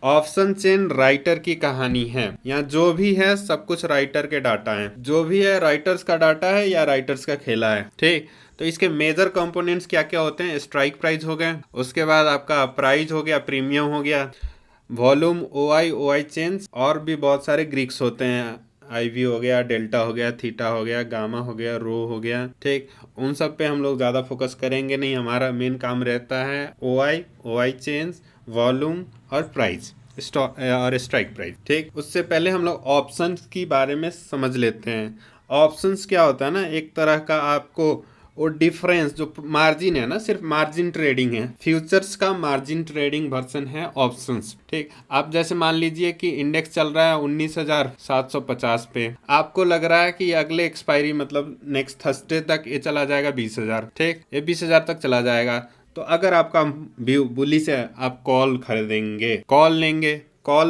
Option chain writer की कहानी है। यहाँ जो भी है सब कुछ राइटर के डाटा है, जो भी है राइटर्स का डाटा है या राइटर्स का खेला है। ठीक, तो इसके मेजर कंपोनेंट्स क्या क्या होते हैं? स्ट्राइक प्राइस हो गए, उसके बाद आपका प्राइस हो गया, प्रीमियम हो गया, वॉल्यूम, ओ आई चेन्स, और भी बहुत सारे ग्रीक्स होते हैं, IV हो गया, डेल्टा हो गया, थीटा हो गया, गामा हो गया, रो हो गया। ठीक, उन सब पे हम लोग ज़्यादा फोकस करेंगे नहीं, हमारा मेन काम रहता है ओ आई चेन्स, वॉल्यूम और प्राइस और स्ट्राइक प्राइस। ठीक, उससे पहले हम लोग ऑप्शंस की बारे में समझ लेते हैं। ऑप्शंस क्या होता है ना, एक तरह का आपको वो डिफरेंस जो मार्जिन है ना, सिर्फ मार्जिन ट्रेडिंग है। फ्यूचर्स का मार्जिन ट्रेडिंग वर्जन है ऑप्शंस। ठीक, आप जैसे मान लीजिए कि इंडेक्स चल रहा है 19,750 पे, आपको लग रहा है कि अगले एक्सपायरी मतलब नेक्स्ट थर्सडे तक ये चला जाएगा 20,000। ठीक, ये 20,000 तक चला जाएगा। तो अगर आपका व्यू बुलिश है, आप कॉल खरीदेंगे, कॉल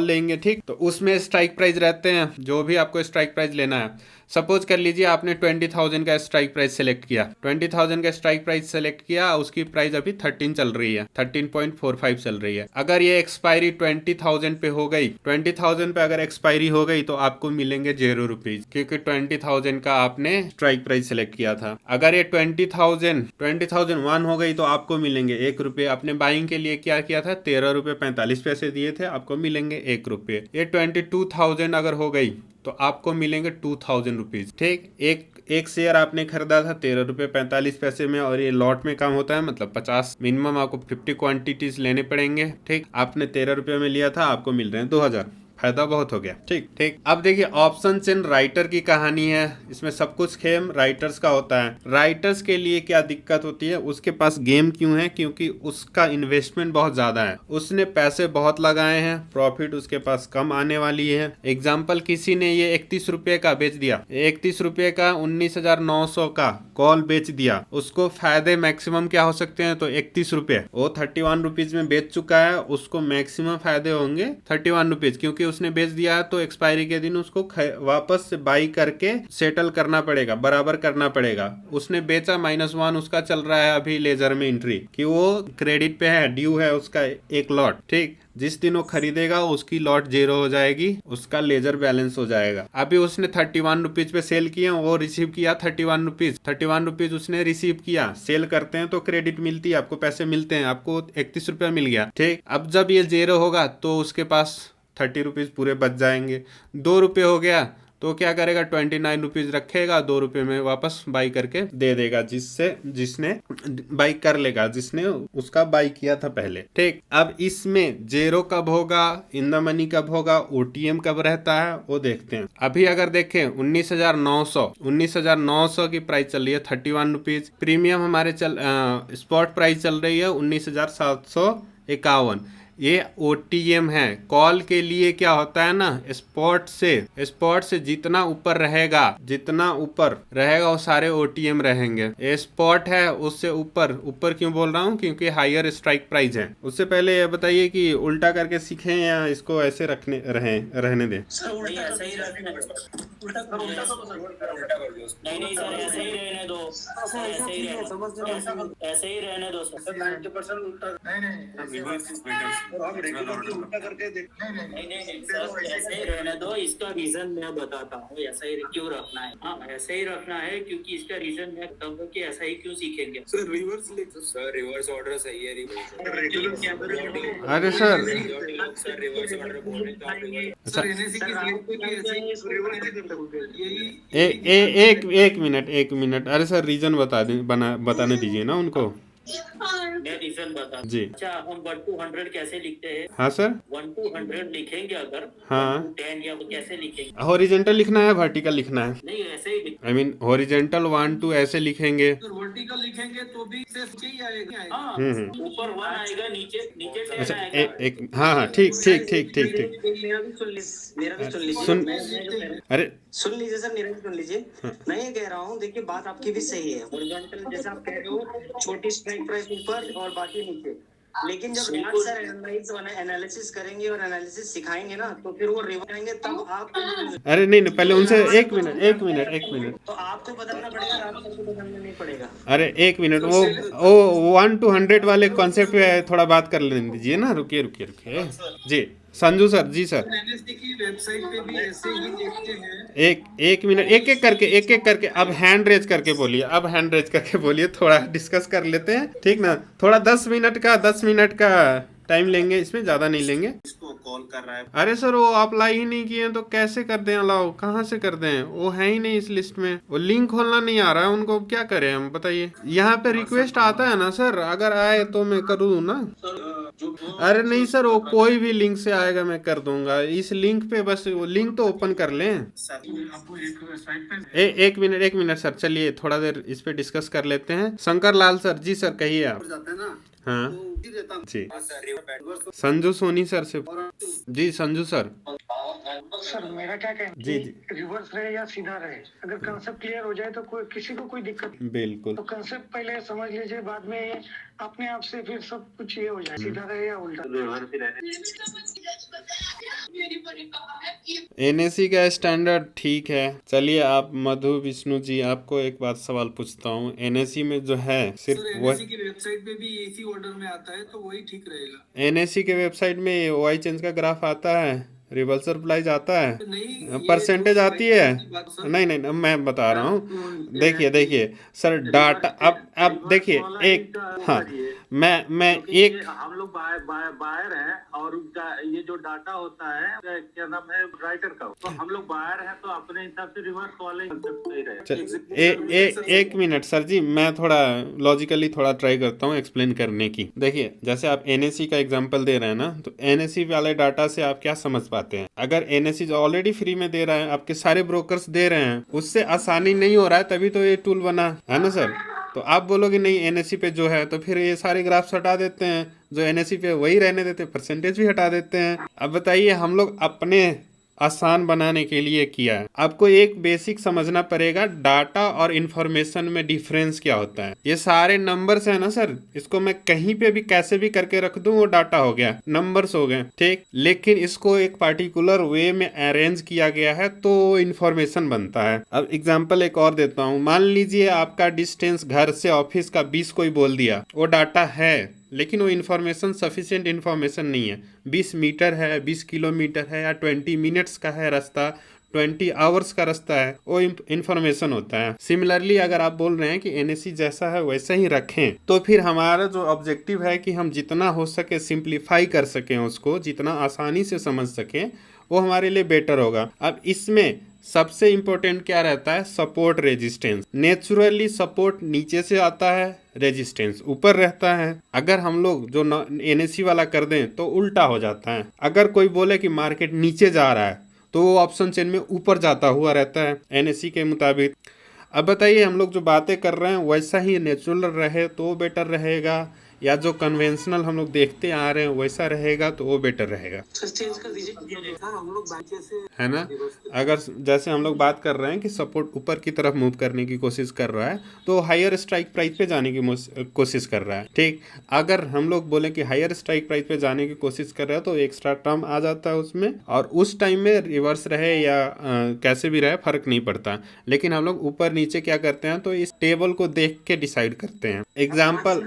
लेंगे। ठीक, तो उसमें स्ट्राइक प्राइस रहते हैं, जो भी आपको स्ट्राइक प्राइस लेना है। सपोज कर लीजिए आपने 20,000 का स्ट्राइक प्राइस सेलेक्ट किया, 20,000 का स्ट्राइक प्राइस सेलेक्ट किया, उसकी प्राइस अभी 13 चल रही है, 13.45 चल रही है। अगर ये एक्सपायरी 20,000 पे हो गई, 20,000 पे अगर एक्सपायरी हो गई तो आपको मिलेंगे 0 रुपीज, क्योंकि 20,000 का आपने स्ट्राइक प्राइस सेलेक्ट किया था। अगर ये 20,001 हो गई तो आपको मिलेंगे 1 रुपये। आपने बाइंग के लिए क्या किया था, 13 रुपये 45 पैसे दिए थे, आपको मिलेंगे 1 रुपये। ये 22,000 अगर हो गई तो आपको मिलेंगे 2,000 रुपीज। ठीक, एक शेयर आपने खरीदा था 13 रुपये 45 पैसे में, और ये लॉट में काम होता है, मतलब 50 मिनिमम आपको 50 क्वांटिटीज लेने पड़ेंगे। ठीक, आपने 13 रुपये में लिया था, आपको मिल रहे हैं 2,000, फायदा बहुत हो गया। ठीक ठीक, अब देखिए ऑप्शन चेन राइटर की कहानी है। इसमें सब कुछ खेम राइटर्स का होता है। राइटर्स के लिए क्या दिक्कत होती है, उसके पास गेम क्यों है? क्योंकि उसका इन्वेस्टमेंट बहुत ज्यादा है, उसने पैसे बहुत लगाए हैं, प्रॉफिट उसके पास कम आने वाली है। एग्जाम्पल, किसी ने ये 31 रुपये का बेच दिया, 31 रुपये का 19,900 का कॉल बेच दिया, उसको फायदे मैक्सिमम क्या हो सकते हैं? तो 31 रुपये, वो 31 रुपीज में बेच चुका है, उसको मैक्सिमम फायदे होंगे 31 रुपीज, क्योंकि उसने बेच दिया है तो एक्सपायरी के दिन उसको वापस से बाई करके सेटल करना पड़ेगा, बराबर करना पड़ेगा। उसने बेचा -1, उसका चल रहा है अभी लेजर में एंट्री कि वो क्रेडिट पे है, ड्यू है उसका एक लॉट। ठीक, जिस दिन वो खरीदेगा उसकी लॉट 0 हो जाएगी, उसका लेजर बैलेंस हो जाएगा। अभी उसने 31 रुपीज पे सेल किया, वो रिसीव किया 31 रुपीज उसने रिसीव किया। सेल करते हैं तो क्रेडिट मिलती है, आपको पैसे मिलते हैं, आपको 31 रुपया मिल गया। ठीक, अब जब ये 0 होगा तो उसके पास 30 रुपीज पूरे बच जाएंगे। 2 रुपये हो गया तो क्या करेगा, 29 रुपीज रखेगा, 2 रुपये में वापस बाई करके दे देगा, जिसने बाई कर लेगा, जिसने उसका बाई किया था पहले। ठीक, अब इसमें 0 कब होगा, इन द मनी कब होगा, OTM कब रहता है, वो देखते हैं। अभी अगर देखें 19,900 की प्राइस चल रही है 31 रुपीज, प्रीमियम हमारे स्पॉट प्राइस चल रही है 19,751। ये OTM है। कॉल के लिए क्या होता है ना, स्पॉट से जितना ऊपर रहेगा वो सारे OTM रहेंगे। ये स्पॉट है, उससे ऊपर क्यों बोल रहा हूँ, क्योंकि हायर स्ट्राइक प्राइस है। उससे पहले ये बताइए कि उल्टा करके सीखें या इसको ऐसे रहने दें। नहीं सर, ऐसे ही रहने दो, ऐसे ही रहने दो सर। 90% उल्टा उल्टा करके नहीं सर, ऐसे ही रहने दो। इसका रीजन मैं बताता हूँ, ऐसा ही क्यों रखना है। हाँ, ऐसे ही रखना है क्योंकि इसका रीजन मैं बताऊंगा कि ऐसा ही क्यों सीखेंगे। सर रिवर्स ऑर्डर सही है। अरे सर, रिवर्स ऑर्डर बोल रहे अच्छा, एक मिनट, अरे सर रीजन बताने दीजिए ना उनको। मैं रीजन बता जी। अच्छा, हम 1 to 100 कैसे लिखते हैं? हाँ सर। 1 to 100 लिखेंगे अगर, हाँ, 1 to 10 या कैसे लिखेंगे? हॉरिजेंटल लिखना है, वर्टिकल लिखना है? नहीं, ऐसे ही आई मीन हॉरिजेंटल 1 2 ऐसे लिखेंगे। वर्टिकल लिखेंगे तो भी आएगा। हाँ, हम्म। ऊपर 1 आएगा, नीचे 10 अच्छा, आएगा। एक हाँ, ठीक। मेरा भी सुन लीजिए, सुन, अरे सुन लीजिए सर, मेरा भी सुन लीजिए। मैं ये कह रहा हूँ, देखिए बात आपकी भी सही है। हॉरिजॉन्टल जैसे आप कह रहे हो, छोटी स्ट्राइक प्राइस ऊपर और बाकी नीचे। लेकिन जब सर एनालिसिस करेंगे और एनालिसिस सिखाएंगे ना, तो फिर वो रिवर्स आएंगे, तब आप अरे नहीं, पहले उनसे एक मिनट। तो आपको बदलना पड़ेगा, आपको बदलना नहीं पड़ेगा। अरे एक मिनट, वो 1 to 100 वाले कॉन्सेप्ट पे थोड़ा बात कर लेने दीजिए ना। रुकिए जी। संजू सर, जी सर। एनएसडी की वेबसाइट पे भी ऐसे ही देखते हैं। एक एक मिनट, एक एक करके अब हैंड रेज करके बोलिए, अब हैंड रेज करके बोलिए, थोड़ा डिस्कस कर लेते हैं, ठीक ना। थोड़ा 10 मिनट का टाइम लेंगे, इसमें ज़्यादा नहीं लेंगे। इसको कॉल कर रहा है। अरे सर, वो अप्लाई ही नहीं किए तो कैसे कर दें अलाउ, कहाँ से कर दें, वो है ही नहीं इस लिस्ट में, वो लिंक खोलना नहीं आ रहा है उनको, क्या करें हम बताइए। यहाँ पे रिक्वेस्ट आता है ना सर, अगर आए तो मैं कर दूँ ना। अरे नहीं सर, वो कोई भी लिंक से आएगा मैं कर दूंगा, इस लिंक पे बस वो लिंक तो ओपन कर लें। एक मिनट सर, चलिए थोड़ा देर इस पे डिस्कस कर लेते हैं। शंकर लाल सर, जी सर कहिए आप। हाँ जी, संजू सोनी सर से। जी संजू सर। सर मेरा क्या कहना है जी जी, कि रिवर्स रहे या सीधा रहे, अगर कंसेप्ट क्लियर हो जाए तो कोई किसी को कोई दिक्कत नहीं। बिल्कुल। तो कंसेप्ट पहले समझ लीजिए, बाद में ये अपने आप से फिर सब कुछ ये हो जाए, सीधा रहे या उल्टा। एनएसी का स्टैंडर्ड ठीक है। चलिए आप मधु विष्णु जी, आपको एक बात सवाल पूछता हूँ, एनएसी में जो है सिर्फ वो एनएससी की वेबसाइट पे भी एसी ऑर्डर में आता है तो वही ठीक रहेगा। एनएसी के वेबसाइट में ओआई चेंज का ग्राफ आता है, रिवर्सल प्राइस आता है, नहीं, परसेंटेज आती है। सर। नहीं नहीं नहीं, मैं बता रहा हूँ, देखिए सर डाटा, अब देखिए एक, हाँ मैं एक, हम लोग बायर हैं और उनका ये जो डाटा होता है क्या नाम है राइटर का, तो हम लोग बायर हैं तो अपने हिसाब से रिवर्स वाले सही रहे। एक मिनट सर जी, मैं थोड़ा लॉजिकली थोड़ा ट्राई करता हूँ एक्सप्लेन करने की। देखिए जैसे आप एनएसी का एग्जांपल दे रहे हैं ना, तो एनएसी वाले डाटा से आप क्या समझ पाते हैं, अगर एनएसी जो ऑलरेडी फ्री में दे रहा है, आपके सारे ब्रोकर्स दे रहे हैं, उससे आसानी नहीं हो रहा है, तभी तो ये टूल बना है ना सर। तो आप बोलोगे नहीं एनएसी पे जो है, तो फिर ये सारे ग्राफ्स हटा देते हैं, जो एनएसी पे वही रहने देते, परसेंटेज भी हटा देते हैं। अब बताइए, हम लोग अपने आसान बनाने के लिए किया है। आपको एक बेसिक समझना पड़ेगा, डाटा और इन्फॉर्मेशन में डिफरेंस क्या होता है। ये सारे नंबर्स है ना सर, इसको मैं कहीं पे भी कैसे भी करके रख दूं, वो डाटा हो गया, नंबर्स हो गए, ठीक। लेकिन इसको एक पार्टिकुलर वे में अरेंज किया गया है तो इन्फॉर्मेशन बनता है। अब एग्जाम्पल एक और देता हूँ, मान लीजिए आपका डिस्टेंस घर से ऑफिस का 20 कोई बोल दिया, वो डाटा है, लेकिन वो इन्फॉर्मेशन सफिशिएंट इन्फॉर्मेशन नहीं है। 20 मीटर है, 20 किलोमीटर है, या 20 मिनट्स का है रास्ता, 20 आवर्स का रास्ता है, वो इन्फॉर्मेशन होता है। सिमिलरली अगर आप बोल रहे हैं कि एनएसी जैसा है वैसा ही रखें, तो फिर हमारा जो ऑब्जेक्टिव है कि हम जितना हो सके सिंप्लीफाई कर सकें, उसको जितना आसानी से समझ सकें, वो हमारे लिए बेटर होगा। अब इसमें सबसे इम्पोर्टेंट क्या रहता है, सपोर्ट रेजिस्टेंस। नेचुरली सपोर्ट नीचे से आता है, रेजिस्टेंस ऊपर रहता है। अगर हम लोग जो एनएसी वाला कर दें तो उल्टा हो जाता है। अगर कोई बोले कि मार्केट नीचे जा रहा है, तो वो ऑप्शन चेन में ऊपर जाता हुआ रहता है एनएसी के मुताबिक। अब बताइए, हम लोग जो बातें कर रहे हैं वैसा ही नेचुरल रहे तो बेटर रहेगा, या जो कन्वेंशनल हम लोग देखते आ रहे हैं वैसा रहेगा तो वो बेटर रहेगा, चेंज कर दीजिए। हम लोग है ना। अगर जैसे हम लोग बात कर रहे हैं कि सपोर्ट ऊपर की तरफ मूव करने की कोशिश कर रहा है, तो हायर स्ट्राइक प्राइस पे जाने की कोशिश कर रहा है, ठीक। अगर हम लोग बोले कि हायर स्ट्राइक प्राइस पे जाने की कोशिश कर रहा है, तो एक्स्ट्रा टर्म आ जाता है उसमें, और उस टाइम में रिवर्स रहे या कैसे भी रहे फर्क नहीं पड़ता। लेकिन हम लोग ऊपर नीचे क्या करते हैं, तो इस टेबल को देख के डिसाइड करते हैं। एग्जाम्पल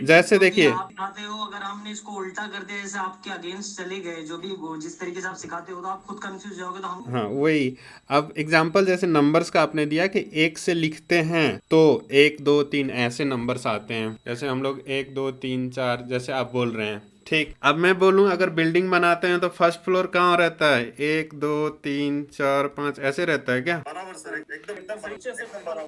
जैसे देखिए, आप सिखाते हो, अगर हमने इसको उल्टा कर दिया, जैसे आपके अगेंस्ट चले गए, जो भी वो जिस तरीके से आप सिखाते हो, तो आप खुद कंफ्यूज जाओगे, तो हम, हाँ वही। अब एग्जाम्पल जैसे नंबर्स का आपने दिया कि 1 से लिखते हैं तो 1 2 3 ऐसे नंबर्स आते हैं। जैसे हम लोग 1 2 3 4 जैसे आप बोल रहे हैं, ठीक। अब मैं बोलूं, अगर बिल्डिंग बनाते हैं तो फर्स्ट फ्लोर कहाँ रहता है, 1 2 3 4 5 ऐसे रहता है क्या? बराबर सर, एकदम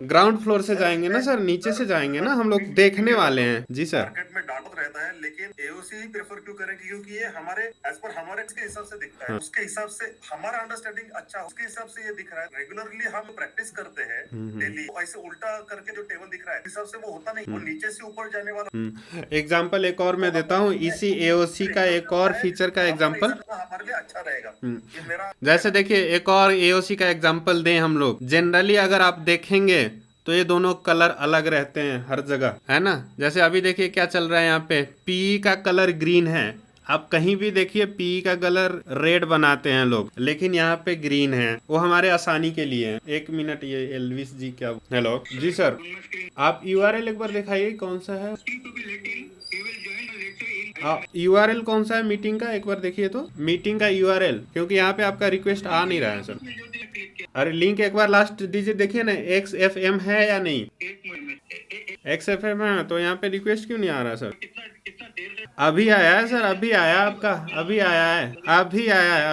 ग्राउंड फ्लोर से जाएंगे ना सर, नीचे से जाएंगे ना, हम लोग देखने वाले हैं। जी सर। मार्केट में डाटा तो रहता है, लेकिन एओसी ही प्रेफर क्यों करें, क्योंकि ये हमारे एज पर हमारे के हिसाब से दिखता है, उसके हिसाब से हमारा अंडरस्टैंडिंग अच्छा, उसके हिसाब से ये दिख रहा है। रेगुलरली हम प्रैक्टिस करते हैं डेली, ऐसे उल्टा करके जो टेबल दिख रहा है हिसाब से वो होता नहीं, वो नीचे से ऊपर जाने वाला। एग्जाम्पल एक और मैं देता हूँ, इसी एओसी का एक और फीचर का एग्जाम्पल, हमारे लिए अच्छा रहेगा। ये मेरा जैसे देखिए एक और एओसी का एग्जाम्पल दें हम लोग। जनरली अगर आप देखेंगे तो ये दोनों कलर अलग रहते हैं हर जगह, है ना। जैसे अभी देखिए क्या चल रहा है, यहाँ पे पी का कलर ग्रीन है, आप कहीं भी देखिए पी का कलर रेड बनाते हैं लोग, लेकिन यहाँ पे ग्रीन है, वो हमारे आसानी के लिए है। एक मिनट, ये एलविस जी क्या, हेलो जी सर, आप यूआरएल एक बार दिखाइए कौन सा है। URL कौन सा है मीटिंग का, एक बार देखिए तो मीटिंग का URL, क्योंकि यहाँ पे आपका रिक्वेस्ट आ नहीं रहा है सर। अरे लिंक एक बार लास्ट दीजिए, देखिए ना XFM है या नहीं। XFM है तो यहाँ पे रिक्वेस्ट क्यों नहीं आ रहा सर? अभी आया है सर, अभी आया आपका, अभी आया है, अभी आया है,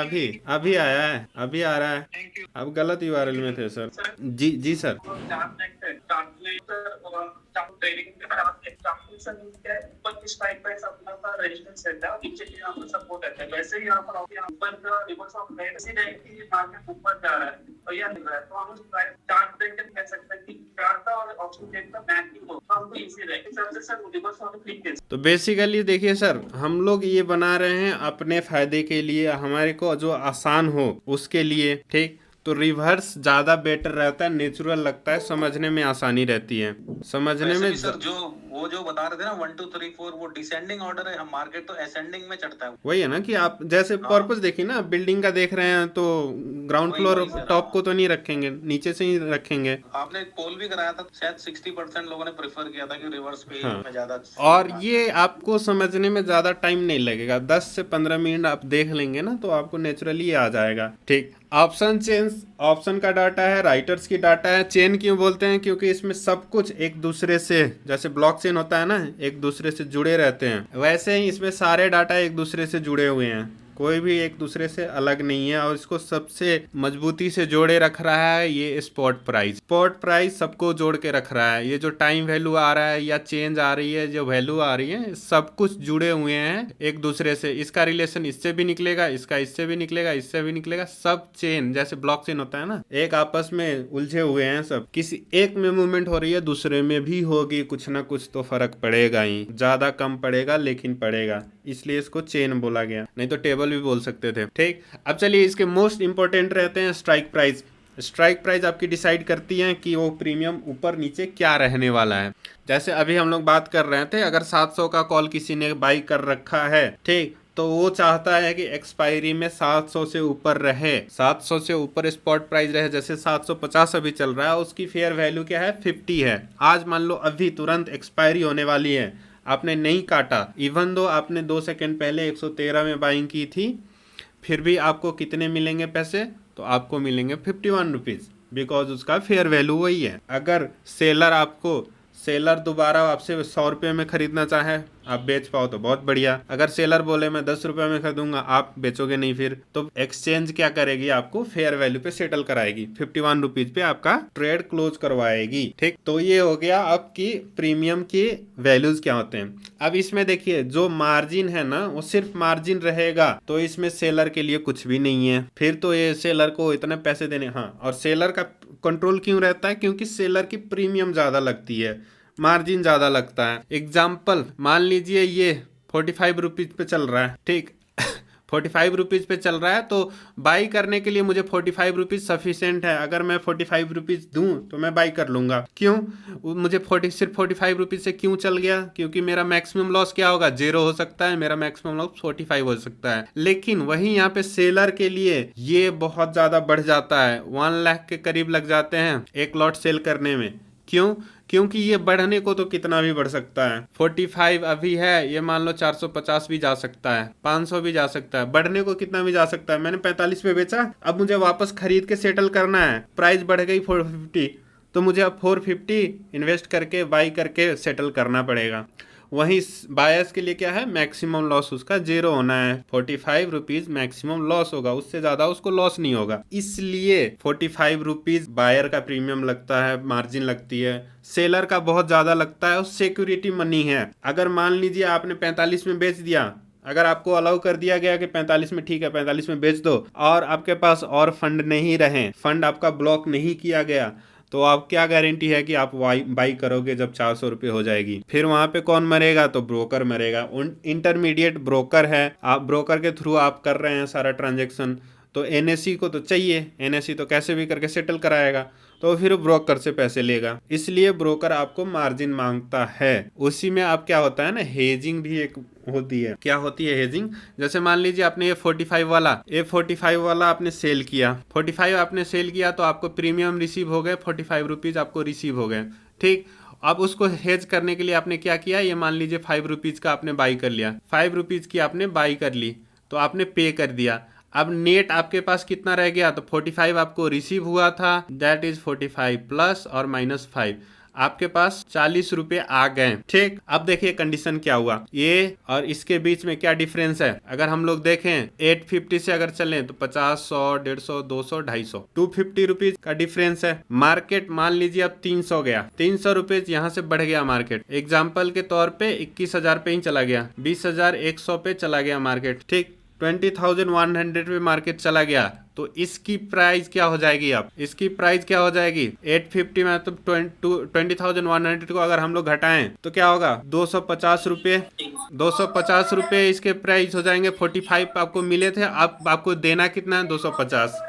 अभी आया है, अभी आ रहा है। अब गलत URL में थे सर। जी सर। वैसे ही यहाँ पर ऊपर का रिवर्स ऑफ रेट इसी टाइप की मार्केट ऊपर जा रहा है और यह मिल रहा है, तो हम चार्ट देख के कह सकते हैं कि चार्ट का और ऑप्शन देख का मैचिंग हो तो हमको इजी रहेगा। इस सबसे सर रिवर्स ऑफ क्लिक। तो बेसिकली देखिए सर, हम लोग ये बना रहे हैं अपने फायदे के लिए, हमारे को जो आसान हो उसके लिए, ठीक। तो रिवर्स ज्यादा बेटर रहता है, नेचुरल लगता है, समझने में आसानी रहती है, समझने में। सर जो बता रहे थे ना 1 2 3 4 वो डिसेंडिंग ऑर्डर है, हम मार्केट तो असेंडिंग में चढ़ता है। वही है ना कि आप जैसे पर्पस देखिए ना, बिल्डिंग का देख रहे हैं तो ग्राउंड फ्लोर टॉप को तो नहीं रखेंगे, नीचे से ही रखेंगे। आपने एक पोल भी कराया था, शायद 60% लोगों ने प्रेफर किया था कि रिवर्स पे में ज्यादा। और ये आपको समझने में ज्यादा टाइम नहीं लगेगा, 10 से 15 मिनट आप देख लेंगे ना तो आपको नेचुरली आ जाएगा, ठीक। ऑप्शन चेन, ऑप्शन का डाटा है, राइटर्स की डाटा है। चेन क्यों बोलते हैं? क्योंकि इसमें सब कुछ एक दूसरे से, जैसे ब्लॉकचेन होता है ना, एक दूसरे से जुड़े रहते हैं, वैसे ही इसमें सारे डाटा एक दूसरे से जुड़े हुए हैं, कोई भी एक दूसरे से अलग नहीं है। और इसको सबसे मजबूती से जोड़े रख रहा है ये स्पॉट प्राइस। स्पॉट प्राइस सबको जोड़ के रख रहा है। ये जो टाइम वैल्यू आ रहा है या चेंज आ रही है, जो वैल्यू आ रही है, सब कुछ जुड़े हुए हैं एक दूसरे से। इसका रिलेशन इससे भी निकलेगा, इसका इससे भी निकलेगा, इससे भी निकलेगा। सब चेन, जैसे ब्लॉकचेन होता है ना, एक आपस में उलझे हुए हैं सब। किसी एक में मूवमेंट हो रही है, दूसरे में भी होगी, कुछ ना कुछ तो फर्क पड़ेगा ही, ज्यादा कम पड़ेगा लेकिन पड़ेगा, इसलिए इसको चेन बोला गया, नहीं तो टेबल भी बोल सकते थे, ठीक। अब चलिए इसके मोस्ट इंपॉर्टेंट रहते हैं स्ट्राइक प्राइस। स्ट्राइक प्राइस आपकी डिसाइड करती है कि वो प्रीमियम ऊपर नीचे क्या रहने वाला है। जैसे अभी हम लोग बात कर रहे थे, अगर 700 का कॉल किसी ने बाई कर रखा है, ठीक, तो वो चाहता है कि एक्सपायरी में 700 से ऊपर रहे, 700 से ऊपर स्पॉट प्राइस रहे। जैसे 750 अभी चल रहा है, उसकी फेयर वैल्यू क्या है, 50 है। आज मान लो अभी तुरंत एक्सपायरी होने वाली है, आपने नहीं काटा, इवन दो आपने 2 सेकंड पहले 113 में बाइंग की थी, फिर भी आपको कितने मिलेंगे पैसे? तो आपको मिलेंगे 51 रुपीज़, बिकॉज उसका फेयर वैल्यू वही है। अगर सेलर दोबारा आपसे 100 रुपये में खरीदना चाहे, आप बेच पाओ तो बहुत बढ़िया। अगर सेलर बोले मैं 10 रुपये में खरीदूंगा, आप बेचोगे नहीं, फिर तो एक्सचेंज क्या करेगी, आपको फेयर वैल्यू पे सेटल कराएगी, 51 रुपीज पे आपका ट्रेड क्लोज करवाएगी, ठीक। तो ये हो गया आपकी प्रीमियम की वैल्यूज क्या होते हैं। अब इसमें देखिए जो मार्जिन है ना, वो सिर्फ मार्जिन रहेगा, तो इसमें सेलर के लिए कुछ भी नहीं है। फिर तो ये सेलर को इतने पैसे देने, हाँ, और सेलर का कंट्रोल क्यों रहता है? क्योंकि सेलर की प्रीमियम ज्यादा लगती है, मार्जिन ज्यादा लगता है। एग्जाम्पल मान लीजिए ये 45 रुपीज पे चल रहा है, ठीक 45 रुपीज पे चल रहा है, तो बाई करने के लिए मुझे 45 रुपीज सफिशिएंट है। अगर मैं 45 रुपीज दूं तो मैं बाई कर लूंगा। क्यों? मुझे सिर्फ 45 रुपीज से क्यों चल गया? क्योंकि मेरा मैक्सिमम लॉस क्या होगा, 0 हो सकता है, मेरा मैक्सिमम लॉस 45 हो सकता है। लेकिन वहीं यहाँ पे सेलर के लिए ये बहुत ज्यादा बढ़ जाता है, 1 लाख के करीब लग जाते हैं एक लॉट सेल करने में। क्यों? क्योंकि ये बढ़ने को तो कितना भी बढ़ सकता है। 45 अभी है, ये मान लो 450 भी जा सकता है, 500 भी जा सकता है, बढ़ने को कितना भी जा सकता है। मैंने 45 पे बेचा, अब मुझे वापस खरीद के सेटल करना है, प्राइस बढ़ गई 450, तो मुझे अब 450 इन्वेस्ट करके बाई करके सेटल करना पड़ेगा। वहीं बायर्स के लिए क्या है, मैक्सिमम लॉस उसका 0 होना है। 45 रुपीज मैक्सिमम लॉस होगा, उससे ज्यादा उसको लॉस नहीं होगा। इसलिए 45 रुपीज बायर का प्रीमियम लगता है, मार्जिन लगती है। सेलर का बहुत ज्यादा लगता है, और सिक्योरिटी मनी है। अगर मान लीजिए आपने 45 में बेच दिया, अगर आपको अलाउ कर दिया गया कि 45 में ठीक है 45 में बेच दो, और आपके पास और फंड नहीं रहे, फंड आपका ब्लॉक नहीं किया गया, तो आप क्या गारंटी है कि आप बाई करोगे जब 400 रुपये हो जाएगी? फिर वहां पे कौन मरेगा? तो ब्रोकर मरेगा। इंटरमीडिएट ब्रोकर है, आप ब्रोकर के थ्रू आप कर रहे हैं सारा ट्रांजेक्शन, तो एनएससी को तो चाहिए, एनएससी तो कैसे भी करके सेटल कराएगा, तो फिर ब्रोकर से पैसे लेगा। इसलिए ब्रोकर आपको मार्जिन मांगता है। उसी में आप क्या होता है ना, हेजिंग भी एक होती है। क्या होती है हेजिंग? जैसे मान लीजिए आपने ये 45 वाला आपने सेल किया, 45 आपने सेल किया, तो आपको प्रीमियम रिसीव हो गए, 45 रुपीज आपको रिसीव हो गए, ठीक। अब उसको हेज करने के लिए आपने क्या किया, ये मान लीजिए 5 रुपीज़ का आपने बाई कर लिया, 5 रुपीज़ की आपने बाई कर ली, तो आपने पे कर दिया। अब नेट आपके पास कितना रह गया, तो 45 आपको रिसीव हुआ था, दैट इज 45 प्लस और माइनस 5, आपके पास 40 रुपए आ गए। ठीक, अब देखिए कंडीशन क्या हुआ, ये और इसके बीच में क्या डिफरेंस है। अगर हम लोग देखें 850 से अगर चलें तो 50, 100, 150, 200, 250, 250 रुपीज का डिफरेंस है। मार्केट मान लीजिए अब 300 गया, 300 रुपीज यहाँ से बढ़ गया मार्केट, एग्जाम्पल के तौर पे 21,000 पे ही चला गया, 20,100 पे चला गया मार्केट। ठीक, 20,100 पे मार्केट चला गया, तो इसकी प्राइस क्या हो जाएगी, अब इसकी प्राइस क्या हो जाएगी 850 में, तो 20,100 को अगर हम लोग घटाएं तो क्या होगा 250 रुपये, 250 रुपये इसके प्राइस हो जाएंगे। 45 आपको मिले थे, अब आपको देना कितना है 250,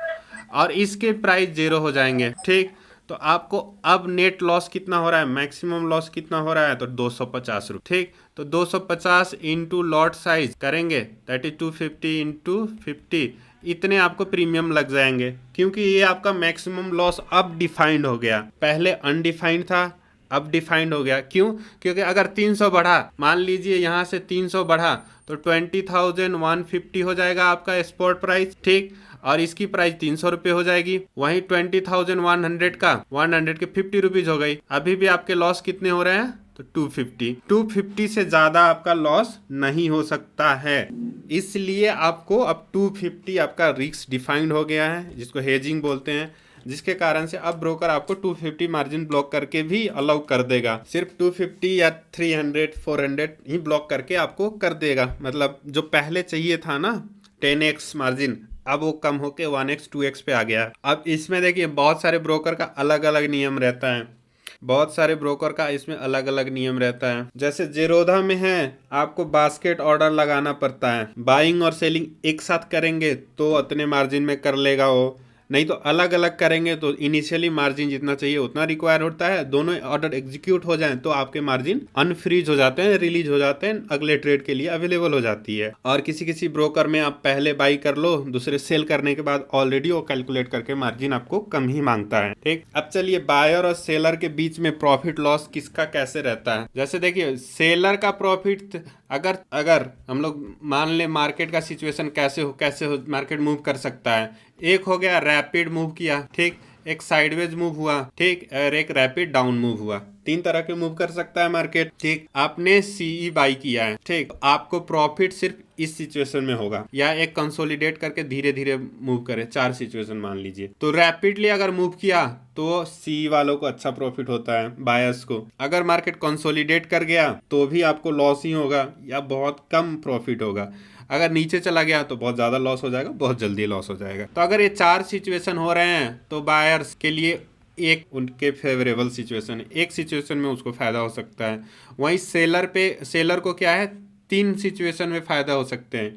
और इसके प्राइस 0 हो जाएंगे। ठीक, तो आपको अब नेट लॉस कितना हो रहा है, मैक्सिमम लॉस कितना हो रहा है, तो 250 रुपये। ठीक, तो 250 इंटू लॉट साइज करेंगे, दैट इज 250 इंटू 50, इतने आपको प्रीमियम लग जाएंगे, क्योंकि ये आपका मैक्सिमम लॉस अब डिफाइंड हो गया, पहले अनडिफाइंड था, अब डिफाइंड हो गया। क्यों, क्योंकि अगर 300 बढ़ा, मान लीजिए यहाँ से 300 बढ़ा, तो 20,150 हो जाएगा आपका स्पॉट प्राइस। ठीक, और इसकी प्राइस 300 रुपये हो जाएगी। वहीं 20,100 का 100 के 50 रुपीज हो गई। अभी भी आपके लॉस कितने हो रहे हैं, तो 250 से ज्यादा आपका लॉस नहीं हो सकता है, इसलिए आपको अब 250 आपका रिस्क डिफाइंड हो गया है, जिसको हेजिंग बोलते हैं, जिसके कारण से अब ब्रोकर आपको 250 मार्जिन ब्लॉक करके भी अलाउ कर देगा। सिर्फ 250 या 300 400 ही ब्लॉक करके आपको कर देगा। मतलब जो पहले चाहिए था ना 10x मार्जिन, अब वो कम होके 1x 2x पे आ गया। अब इसमें देखिए बहुत सारे ब्रोकर का अलग अलग नियम रहता है, बहुत सारे ब्रोकर का इसमें अलग अलग नियम रहता है। जैसे जेरोधा में है, आपको बास्केट ऑर्डर लगाना पड़ता है, बाइंग और सेलिंग एक साथ करेंगे तो उतने मार्जिन में कर लेगा वो, नहीं तो अलग अलग करेंगे तो इनिशियली मार्जिन जितना चाहिए उतना रिक्वायर होता है। दोनों ऑर्डर एग्जीक्यूट हो जाएं तो आपके मार्जिन अनफ्रीज हो जाते हैं, रिलीज हो जाते हैं, अगले ट्रेड के लिए अवेलेबल हो जाती है। और किसी किसी ब्रोकर में आप पहले बाई कर लो, दूसरे सेल करने के बाद ऑलरेडी वो कैलकुलेट करके मार्जिन आपको कम ही मांगता है। ठीक, अब चलिए बायर और सेलर के बीच में प्रॉफिट लॉस किसका कैसे रहता है। जैसे देखिए सेलर का प्रॉफिट, अगर अगर हम लोग मान ले मार्केट का सिचुएशन कैसे हो मार्केट मूव कर सकता है। एक हो गया रैपिड मूव किया, ठीक, एक साइडवेज मूव हुआ, ठीक, और एक रैपिड डाउन मूव हुआ। 3 तरह के मूव कर सकता है मार्केट। ठीक, आपने सीई बाई किया है, ठीक, आपको प्रॉफिट सिर्फ इस सिचुएशन में होगा, या एक कंसोलिडेट करके धीरे धीरे मूव करे, 4 सिचुएशन मान लीजिए। तो रैपिडली अगर मूव किया तो सी वालों को अच्छा प्रॉफिट होता है, बायर्स को। अगर मार्केट कंसोलिडेट कर गया तो भी आपको लॉस ही होगा या बहुत कम प्रॉफिट होगा। अगर नीचे चला गया तो बहुत ज़्यादा लॉस हो जाएगा, बहुत जल्दी लॉस हो जाएगा। तो अगर ये 4 सिचुएशन हो रहे हैं तो बायर्स के लिए एक उनके फेवरेबल सिचुएशन है, एक सिचुएशन में उसको फ़ायदा हो सकता है। वहीं सेलर को क्या है, 3 सिचुएशन में फ़ायदा हो सकते हैं।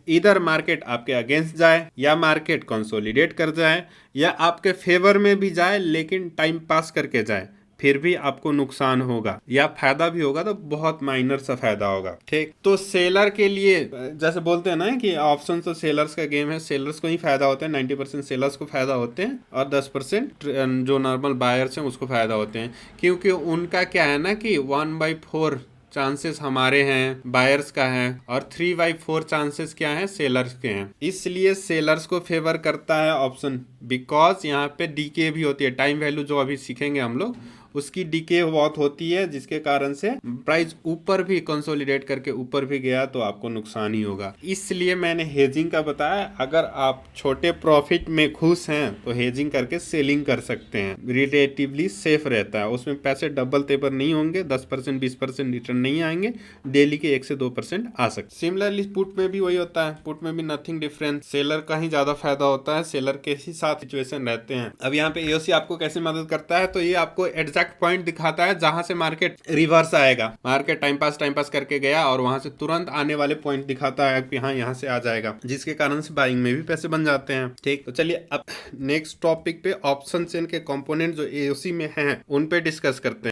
इधर मार्केट आपके अगेंस्ट जाए, या मार्केट कंसोलिडेट कर जाए, या आपके फेवर में भी जाए लेकिन टाइम पास करके जाए, फिर भी आपको नुकसान होगा, या फायदा भी होगा तो बहुत माइनर सा फायदा होगा। ठीक, तो सेलर के लिए जैसे बोलते हैं ना कि ऑप्शन तो सेलर्स का गेम है, सेलर्स को ही फायदा होता है, 90% सेलर्स को फायदा होते हैं और 10% जो नॉर्मल बायर्स हैं उसको फायदा होते हैं। क्योंकि उनका क्या है ना कि 1/4 चांसेस हमारे हैं, बायर्स का है, और 3/4 चांसेस क्या है, सेलर्स के हैं। इसलिए सेलर्स को फेवर करता है ऑप्शन, बिकॉज यहाँ पे डीके भी होती है, टाइम वैल्यू जो अभी सीखेंगे हम लोग उसकी डीके बहुत होती है, जिसके कारण से प्राइस ऊपर भी कंसोलिडेट करके ऊपर भी गया तो आपको नुकसान ही होगा। इसलिए मैंने हेजिंग का बताया। अगर आप छोटे प्रॉफिट में खुश हैं तो हेजिंग करके सेलिंग कर सकते हैं, रिलेटिवली सेफ रहता है, उसमें पैसे डबल तेबर नहीं होंगे, 10% 20% रिटर्न नहीं आएंगे, डेली के 1 से 2% आ सकते। सिमिलरली पुट में भी वही होता है, पुट में भी नथिंग डिफरेंस, सेलर का ही ज्यादा फायदा होता है, सेलर के ही साथ सिचुएशन रहते हैं। अब यहाँ पे एओसी आपको कैसे मदद करता है, तो ये आपको एग्जैक्ट पॉइंट दिखाता है जहां से मार्केट रिवर्स आएगा। मार्केट टाइम पास करके गया और वहां से तुरंत आने वाले पॉइंट दिखाता है कि हाँ यहाँ से आ जाएगा, जिसके कारण से बाइंग में भी पैसे बन जाते हैं। ठीक, तो चलिए अब नेक्स्ट टॉपिक पे ऑप्शन चेन के कंपोनेंट जो एओसी में हैं उन पे डिस्कस करते हैं।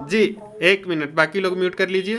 जी 1 मिनट, बाकी लोग म्यूट कर लीजिए।